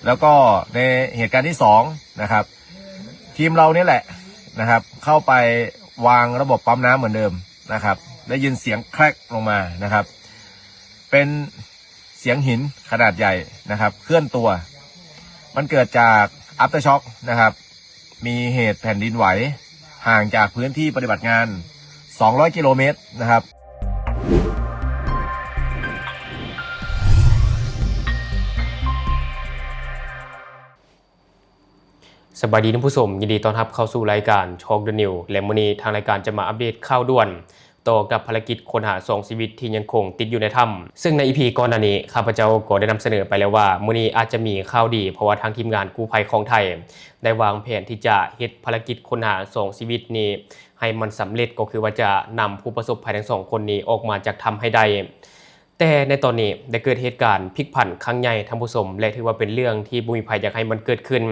แล้วก็ในเหตุการณ์ที่2นะครับทีมเราเนี่ยแหละนะครับเข้าไปวางระบบปั๊มน้ำเหมือนเดิมนะครับได้ยินเสียงแครกลงมานะครับเป็นเสียงหินขนาดใหญ่นะครับเคลื่อนตัวมันเกิดจากอัฟเตอร์ช็อคนะครับมีเหตุแผ่นดินไหวห่างจากพื้นที่ปฏิบัติงาน200 กิโลเมตรนะครับสวัสดีท่านผู้ชมยินดีต้อนรับเข้าสู่รายการช็อกเดอะนิวและมื้อนี้ทางรายการจะมาอัปเดตข่าวด่วนต่อกับภารกิจค้นหา2ชีวิตที่ยังคงติดอยู่ในถ้ำซึ่งใน EP ก่อนหน้านี้ข้าพเจ้าก็ได้นำเสนอไปแล้วว่ามื้อนี้อาจจะมีข่าวดีเพราะว่าทางทีมงานกู้ภัยของไทยได้วางแผนที่จะเฮ็ดภารกิจค้นหา2ชีวิตนี้ให้มันสำเร็จก็คือว่าจะนำผู้ประสบภัยทั้ง2คนนี้ออกมาจากถ้ำให้ได้แต่ในตอนนี้ได้เกิดเหตุการณ์พลิกผันครั้งใหญ่ท่านผู้ชมและถือว่าเป็นเรื่องที่บ่มีภัยอยากให้มันเกิดขึ้น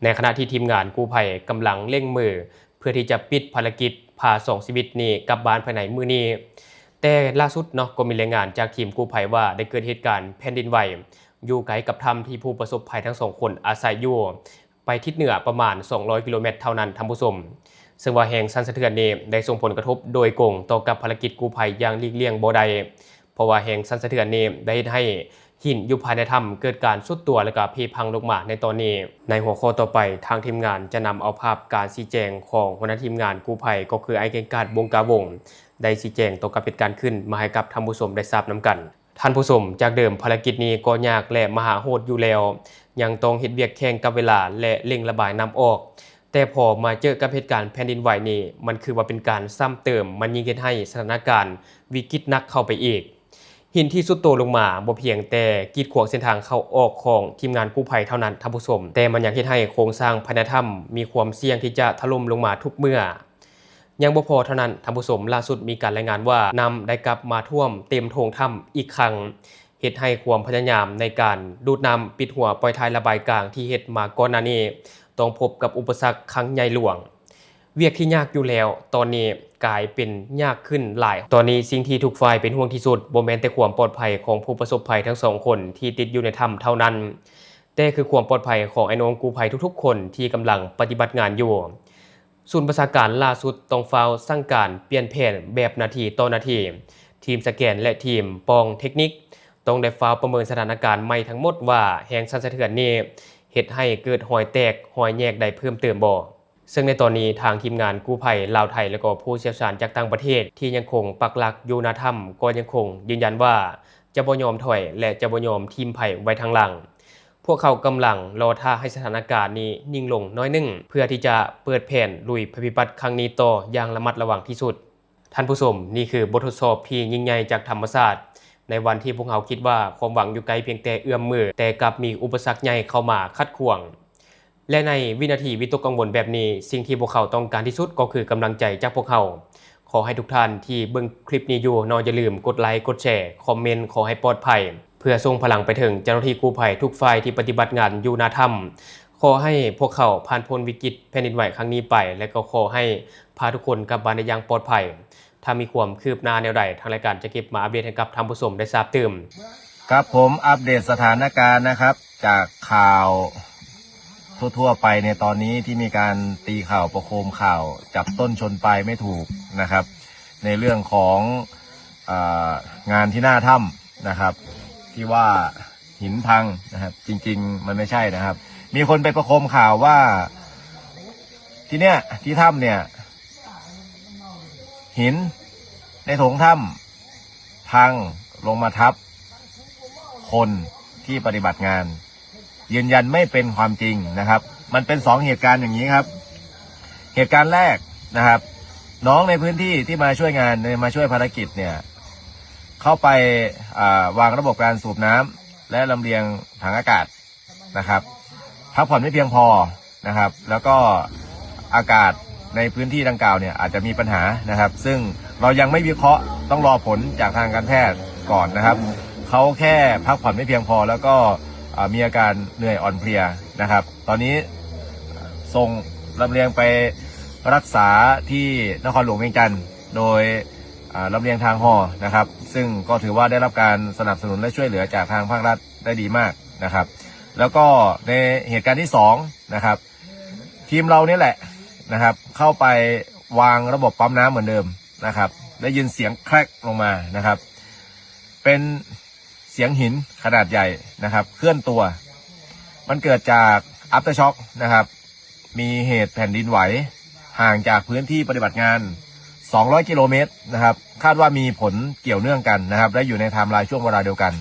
ในขณะที่ทีมงานกู้ภัยกำลังเร่งมือเพื่อที่จะปิดภารกิจพา2ชีวิตนี้กลับบ้านภายในมื้อนี้แต่ล่าสุดเนาะก็มีรายงานจากทีมกู้ภัยว่าได้เกิดเหตุการณ์แผ่นดินไหวอยู่ไกลกับถ้ำที่ผู้ประสบภัยทั้ง2คนอาศัยอยู่ไปทิศเหนือประมาณ200 กิโลเมตรเท่านั้นท่านผู้ชมซึ่งว่าแห่งสั่นสะเทือนนี้ได้ส่งผลกระทบโดยตรงต่อกับภารกิจกู้ภัยอย่างหลีกเลี่ยงบ่ได้เพราะว่าแห่งสั่นสะเทือนนี้ได้ให้หินอยู่ภายในถ้ำเกิดการทรุดตัวและก็พีพังลงมาในตอนนี้ในหัวข้อต่อไปทางทีมงานจะนำเอาภาพการชี้แจงของหัวหน้าทีมงานกู้ภัยก็คือไอเก่งกาจวงกาวงได้ชี้แจงต่อกับเหตุการณ์ขึ้นมาให้กับท่านผู้ชมได้ทราบนํกันท่านผู้ชมจากเดิมภารกิจนี้ก็ยากและมหาโหดอยู่แล้วยังต้องเฮ็ดเวียกแข่งกับเวลาและเร่งระบายน้ำออกแต่พอมาเจอกับเหตุการณ์แผ่นดินไหวนี้มันคือว่าเป็นการซ้ำเติมมันยิ่งเฮ็ดให้สถานการณ์วิกฤตหนักเข้าไปอีกหินที่สุดโตลงมาบ่เพียงแต่กีดขวางเส้นทางเข้าออกของทีมงานกู้ภัยเท่านั้นท่านผู้ชมแต่มันยังเฮ็ดให้โครงสร้างภายในถ้ำมีความเสี่ยงที่จะถล่มลงมาทุกเมื่อยังบ่พอเท่านั้นท่านผู้ชมล่าสุดมีการรายงานว่าน้ำได้กลับมาท่วมเต็มโถงถ้ำอีกครั้งเฮ็ดให้ความพยายามในการดูดน้ำปิดหัวปล่อยท้ายระบายกลางที่เฮ็ดมาก่อนหน้านี้ต้องพบกับอุปสรรคครั้งใหญ่หลวงเวียกที่ยากอยู่แล้วตอนนี้กลายเป็นยากขึ้นหลายตอนนี้สิ่งที่ทุกฝ่ายเป็นห่วงที่สุดบ่แม่นแต่ความปลอดภัยของผู้ประสบภัยทั้ง2คนที่ติดอยู่ในถ้ำเท่านั้นแต่คือความปลอดภัยของไอ้น้องกู้ภัยทุกๆคนที่กำลังปฏิบัติงานอยู่ศูนย์ประชาการล่าสุดต้องเฝ้าสั่งการเปลี่ยนแผนแบบนาทีต่อนาทีทีมสแกนและทีมปองเทคนิคต้องได้เฝ้าประเมินสถานการณ์ใหม่ทั้งหมดว่าแรงสั่นสะเทือนนี้เฮ็ดให้เกิดรอยแตกรอยแยกได้เพิ่มเติมบ่ซึ่งในตอนนี้ทางทีมงานกู้ภัยลาวไทยและก็ผู้เชี่ยวชาญจากต่างประเทศที่ยังคงปักหลักอยู่ณถ้ำก็ยังคงยืนยันว่าจะบ่ยอมถอยและจะบ่ยอมทิ่มภัยไว้ทางหลังพวกเขากำลังรอท่าให้สถานการณ์นี้นิ่งลงน้อยนึงเพื่อที่จะเปิดแผนลุยภัยพิบัติครั้งนี้ต่ออย่างระมัดระวังที่สุดท่านผู้ชมนี่คือบททดสอบที่ยิ่งใหญ่จากธรรมชาติในวันที่พวกเขาคิดว่าความหวังอยู่ไกลเพียงแต่เอื้อมมือแต่กลับมีอุปสรรคใหญ่เข้ามาขัดขวางและในวินาทีวิตกกังวลแบบนี้สิ่งที่พวกเขาต้องการที่สุดก็คือกำลังใจจากพวกเขาขอให้ทุกท่านที่เบิ่งคลิปนี้อยู่อย่าลืมกดไลค์กดแชร์คอมเมนต์ขอให้ปลอดภัยเพื่อส่งพลังไปถึงเจ้าหน้าที่กู้ภัยทุกฝ่ายที่ปฏิบัติงานอยู่ณถ้ำขอให้พวกเขาผ่านพ้นวิกฤตแผ่นดินไหวครั้งนี้ไปและก็ขอให้พาทุกคนกลับบ้านได้อย่างปลอดภัยถ้ามีความคืบหน้าแนวใดทางรายการจะเก็บมาอัปเดตให้กับท่านผู้ชมได้ทราบตื่นครับผมอัปเดตสถานการณ์นะครับจากข่าวทั่วๆไปในตอนนี้ที่มีการตีข่าวประโคมข่าวจับต้นชนปลายไม่ถูกนะครับในเรื่องของงานที่หน้าถ้ำนะครับที่ว่าหินพังนะครับจริงๆมันไม่ใช่นะครับมีคนไปประโคมข่าวว่าที่ถ้ำเนี่ยหินในโถงถ้ำพังลงมาทับคนที่ปฏิบัติงานยืนยันไม่เป็นความจริงนะครับมันเป็น2เหตุการณ์อย่างนี้ครับเหตุการณ์แรกนะครับน้องในพื้นที่ที่มาช่วยงานมาช่วยภารกิจเนี่ยเข้าไปวางระบบการสูบน้ำและลำเลียงถังอากาศนะครับพักผ่อนไม่เพียงพอนะครับแล้วก็อากาศในพื้นที่ดังกล่าวเนี่ยอาจจะมีปัญหานะครับซึ่งเรายังไม่วิเคราะห์ต้องรอผลจากทางการแพทย์ก่อนนะครับเขาแค่พักผ่อนไม่เพียงพอแล้วก็มีอาการเหนื่อยอ่อนเพลียนะครับตอนนี้ส่งลำเลียงไปรักษาที่นครหลวงเวียงจันทร์โดยลำเลียงทางห่อนะครับซึ่งก็ถือว่าได้รับการสนับสนุนและช่วยเหลือจากทางภาครัฐได้ดีมากนะครับ แล้วก็ในเหตุการณ์ที่2นะครับทีมเราเนี่ยแหละนะครับเข้าไปวางระบบปั๊มน้ำเหมือนเดิมนะครับได้ยินเสียงแครกลงมานะครับเป็นเสียงหินขนาดใหญ่นะครับเคลื่อนตัวมันเกิดจาก after shock นะครับมีเหตุแผ่นดินไหวห่างจากพื้นที่ปฏิบัติงาน200 กิโลเมตรนะครับคาดว่ามีผลเกี่ยวเนื่องกันนะครับและอยู่ในไทม์ไลน์ช่วงเวลาเดียวกัน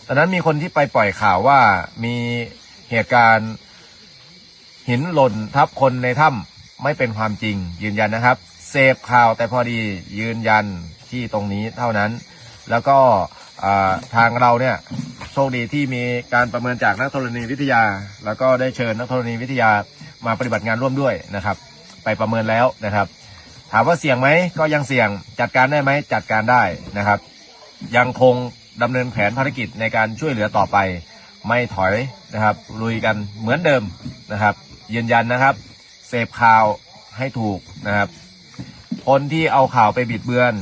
ตอนนั้นมีคนที่ไปปล่อยข่าวว่ามีเหตุการณ์หินหล่นทับคนในถ้ำไม่เป็นความจริงยืนยันนะครับเสพข่าวแต่พอดียืนยันที่ตรงนี้เท่านั้นแล้วก็ทางเราเนี่ยโชคดีที่มีการประเมินจากนักธรณีวิทยาแล้วก็ได้เชิญนักธรณีวิทยามาปฏิบัติงานร่วมด้วยนะครับไปประเมินแล้วนะครับถามว่าเสี่ยงไหมก็ยังเสี่ยงจัดการได้ไหมจัดการได้นะครับยังคงดำเนินแผนภารกิจในการช่วยเหลือต่อไปไม่ถอยนะครับลุยกันเหมือนเดิมนะครับยืนยันนะครับเสพข่าวให้ถูกนะครับคนที่เอาข่าวไปบิดเบือน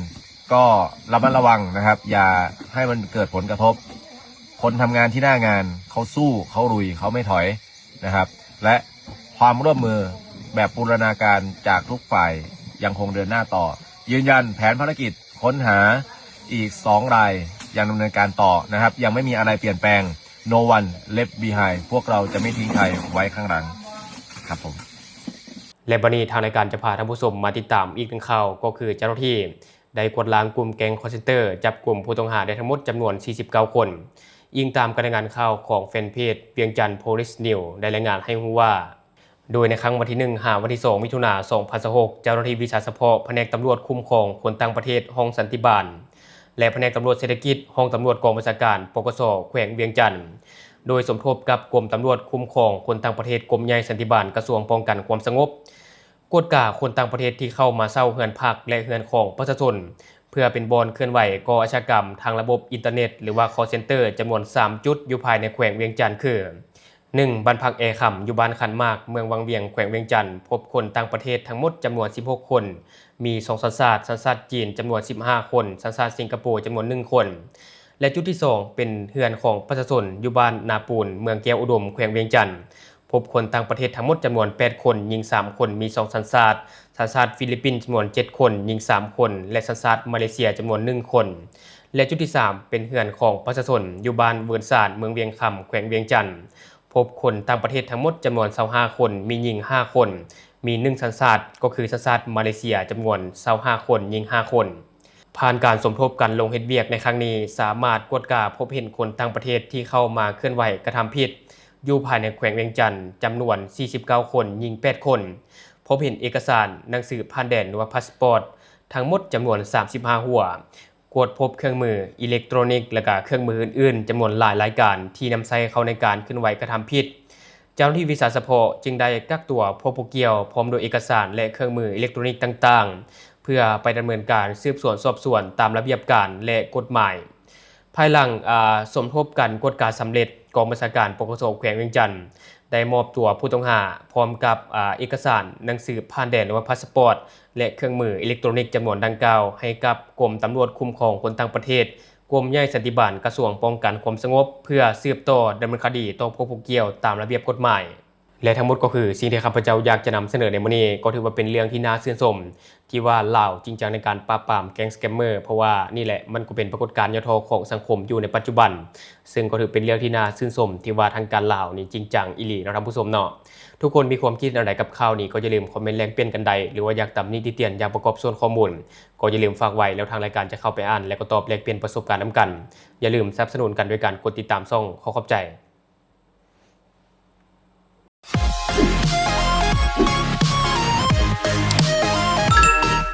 ก็ระมัดระวังนะครับอย่าให้มันเกิดผลกระทบคนทำงานที่หน้างานเขาสู้เขาลุยเขาไม่ถอยนะครับและความร่วมมือแบบบูรณาการจากทุกฝ่ายยังคงเดินหน้าต่อยืนยันแผนภารกิจค้นหาอีก2 รายยังดำเนินการต่อนะครับยังไม่มีอะไรเปลี่ยนแปลง no one left behind พวกเราจะไม่ทิ้งใครไว้ข้างหลังครับผมและบัดนี้ทางรายการจะพาท่านผู้ชมมาติดตามอีกหนึ่งข่าวก็คือเจ้าหน้าที่ได้กวดล้างกลุ่มแก๊งคอลเซ็นเตอร์จับกลุ่มผู้ต้องหาได้ทั้งหมดจำนวน49 คนอิงตามการรายงานข่าวของแฟนเพจเวียงจันทร์ Police News ได้รายงานให้รู้ว่าโดยในครั้งวันที่1หาวันที่2มิถุนายน2026เจ้าหน้าที่วิชาเฉพาะแผนกตำรวจคุ้มครองคนต่างประเทศห้องสันติบาลและแผนกตำรวจเศรษฐกิจห้องตำรวจกองบัญชาการปกส.แขวงเวียงจันทร์โดยสมทบกับกรมตำรวจคุ้มครองคนต่างประเทศกรมใหญ่สันติบาลกระทรวงป้องกันความสงบกวดกาคนต่างประเทศที่เข้ามาเช่าเฮือนพักและเฮือนของประชาชนเพื่อเป็นบอนเคลื่อนไหวก่ออาชญากรรมทางระบบอินเทอร์เน็ตหรือว่า call center จำนวน3 จุดอยู่ภายในแขวงเวียงจันทร์คือ 1. บ้านพักแอร์ค่ำอยู่บ้านขันมากเมืองวังเวียงแขวงเวียงจันทร์พบคนต่างประเทศทั้งหมดจำนวน16 คนมี2 สัญชาติจีนจำนวน15 คนสัญชาติสิงคโปร์จำนวน1 คนและจุดที่2เป็นเฮือนของประชาชนอยู่บ้านนาปูนเมืองแก้วอุดมแขวงเวียงจันทร์พบคนต่างประเทศทั้งหมดจำนวน8 คนหญิง3 คนมี2 สัญชาติฟิลิปปินส์จำนวน7 คนหญิง3 คนและสัญชาติมาเลเซียจำนวน1 คนและจุดที่3เป็นเฮือนของประชาชนอยู่บ้านเวิร์นซานเมืองเวียงคำแขวงเวียงจันทร์พบคนต่างประเทศทั้งหมดจำนวน25 คนมีหญิง5 คนมี1 สัญชาติก็คือสัญชาติมาเลเซียจำนวน25 คนหญิง5 คนผ่านการสมทบกันลงเฮ็ดเวียกในครั้งนี้สามารถกวดกาพบเห็นคนต่างประเทศที่เข้ามาเคลื่อนไหวกระทำผิดอยู่ภายในแขวงเวียงจันทร์จำนวน49 คนหญิง8 คนพบเห็นเอกสารหนังสือผ่านแดนหรือว่าพาสปอร์ตทั้งหมดจำนวน35 หัวกวดพบเครื่องมืออิเล็กทรอนิกส์และก็เครื่องมืออื่นๆจำนวนหลายรายการที่นำใช้เข้าในการเคลื่อนไหวกระทำผิดเจ้าหน้าที่วิสาสะเพาะจึงได้กักตัวผู้เกี่ยวพร้อมโดยเอกสารและเครื่องมืออิเล็กทรอนิกส์ต่างๆเพื่อไปดำเนินการสืบสวนสอบสวนตามระเบียบการและกฎหมายภายหลังสมทบกันกฎการสำเร็จกองบัญชาการปกส.แขวงเวียงจันทร์ได้มอบตัวผู้ต้องหาพร้อมกับเอกสารหนังสือผ่านแดนหรือว่าพาสปอร์ตและเครื่องมืออิเล็กทรอนิกส์จำนวนดังกล่าวให้กับกรมตำรวจคุ้มครองคนต่างประเทศกรมใหญ่สันติบาลกระทรวงป้องกันความสงบเพื่อสืบต่อดำเนินคดีต่อผู้เกี่ยวตามระเบียบกฎหมายและทั้งหมดก็คือสิ่งที่ข้าพเจ้าอยากจะนำเสนอในมื้อนี้ก็ถือว่าเป็นเรื่องที่น่าชื่นชมที่ว่าลาวจริงจังในการปราบปรามแก๊งสแกมเมอร์เพราะว่านี่แหละมันก็เป็นปรากฏการณ์ยอดทอของสังคมอยู่ในปัจจุบันซึ่งก็ถือเป็นเรื่องที่น่าชื่นชมที่ว่าทางการลาวนี่จริงจังอีหลีเนาะท่านผู้ชมเนาะทุกคนมีความคิดอะไรกับข่าวนี้ก็อย่าลืมคอมเมนต์แลกเปลี่ยนกันได้หรือว่าอยากตำหนิติเตียนอยากประกอบส่วนข้อมูลก็อย่าลืมฝากไว้แล้วทางรายการจะเข้าไปอ่านและก็ตอบแลกเปลี่ยนประสบการณ์นำกันอย่าลืมสนับสนุนกันด้วยการกดติดตามช่องขอขอบใจ